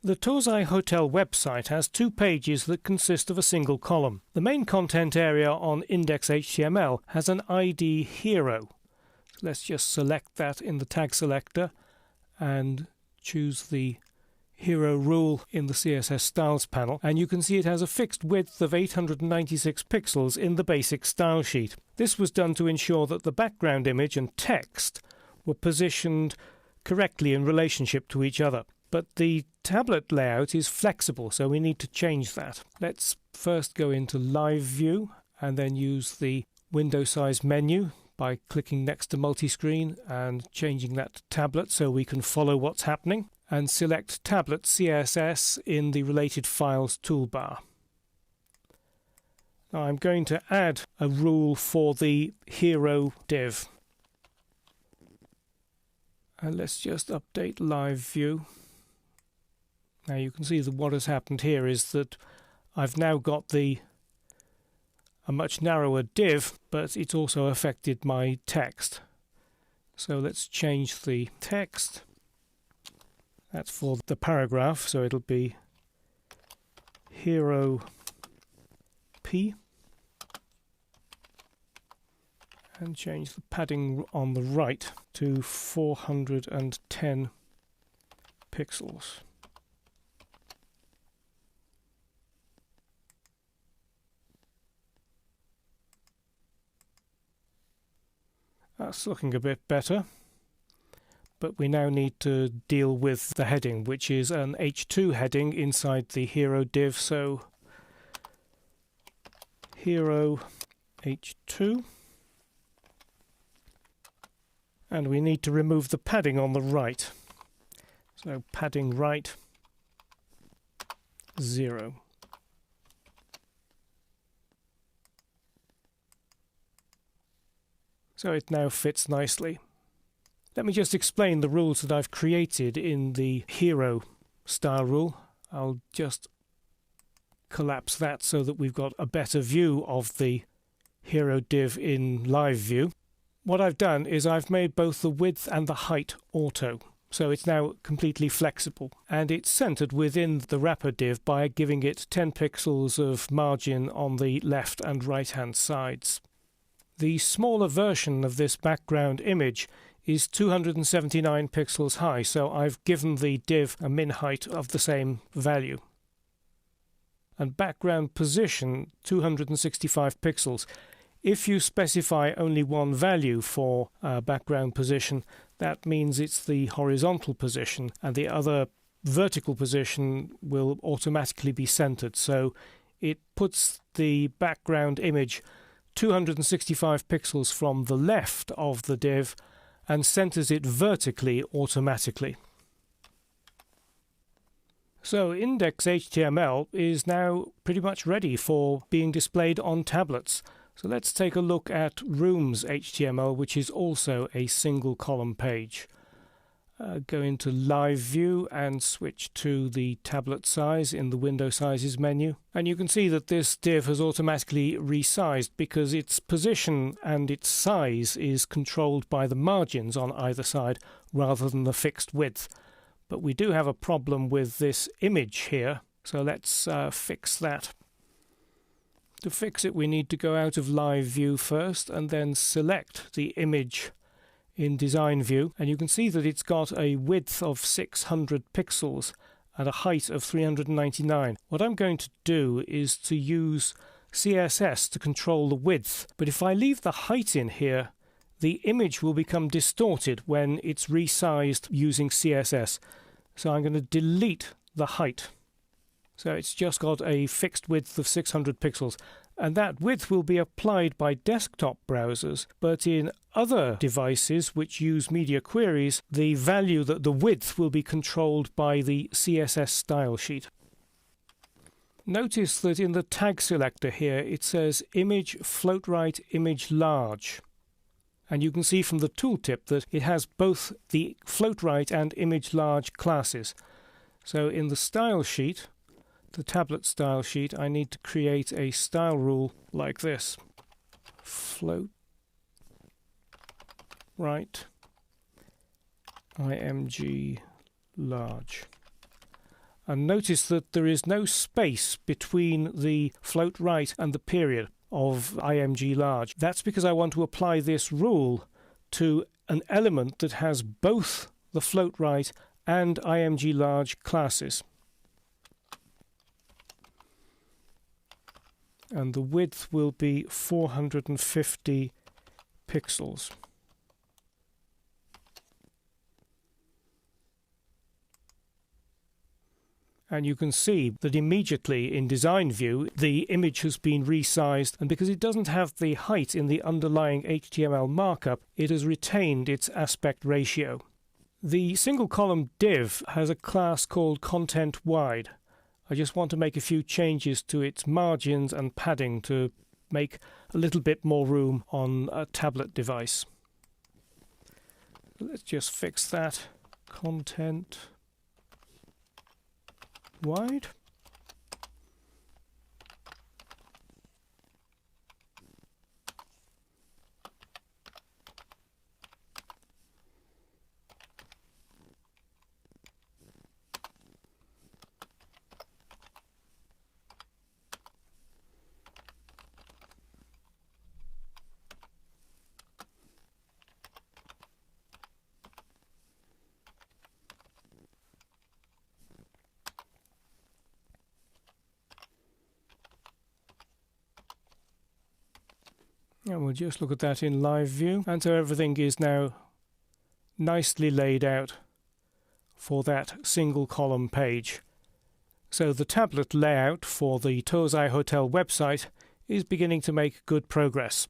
The Tozai Hotel website has two pages that consist of a single column. The main content area on index.html has an ID hero. So let's just select that in the tag selector and choose the hero rule in the CSS styles panel, and you can see it has a fixed width of 896 pixels in the basic style sheet. This was done to ensure that the background image and text were positioned correctly in relationship to each other. But the tablet layout is flexible, so we need to change that. Let's first go into Live View and then use the window size menu by clicking next to multi-screen and changing that to tablet so we can follow what's happening, and select Tablet CSS in the Related Files toolbar. Now I'm going to add a rule for the hero div. And let's just update Live View. Now you can see that what has happened here is that I've now got a much narrower div, but it's also affected my text. So let's change the text. That's for the paragraph, so it'll be hero P. And change the padding on the right to 410 pixels. That's looking a bit better, but we now need to deal with the heading, which is an H2 heading inside the hero div, so hero H2, and we need to remove the padding on the right, so padding right 0. So it now fits nicely. Let me just explain the rules that I've created in the hero style rule. I'll just collapse that so that we've got a better view of the hero div in live view. What I've done is I've made both the width and the height auto. So it's now completely flexible, and it's centered within the wrapper div by giving it 10 pixels of margin on the left and right hand sides. The smaller version of this background image is 279 pixels high, so I've given the div a min height of the same value. And background position 265 pixels. If you specify only one value for background position, that means it's the horizontal position, and the other vertical position will automatically be centered. So it puts the background image 265 pixels from the left of the div and centers it vertically automatically. So index.html is now pretty much ready for being displayed on tablets. So let's take a look at rooms.html, which is also a single column page. Go into Live View and switch to the tablet size in the Window Sizes menu. And you can see that this div has automatically resized because its position and its size is controlled by the margins on either side rather than the fixed width. But we do have a problem with this image here, so let's fix that. To fix it, we need to go out of Live View first and then select the image in Design View, and you can see that it's got a width of 600 pixels and a height of 399. What I'm going to do is to use CSS to control the width, but if I leave the height in here, the image will become distorted when it's resized using CSS. So I'm going to delete the height. So it's just got a fixed width of 600 pixels. And that width will be applied by desktop browsers, but in other devices which use media queries, the value that the width will be controlled by the CSS style sheet. Notice that in the tag selector here it says image float right, image large. And you can see from the tooltip that it has both the float right and image large classes. So in the style sheet, the tablet style sheet, I need to create a style rule like this. Float right img large. And notice that there is no space between the float right and the period of img large. That's because I want to apply this rule to an element that has both the float right and img large classes. And the width will be 450 pixels. And you can see that immediately in design view the image has been resized, and because it doesn't have the height in the underlying HTML markup, it has retained its aspect ratio. The single column div has a class called content wide. I just want to make a few changes to its margins and padding to make a little bit more room on a tablet device. Let's just fix that. Content wide. And we'll just look at that in live view. And so everything is now nicely laid out for that single column page. So the tablet layout for the Tozai Hotel website is beginning to make good progress.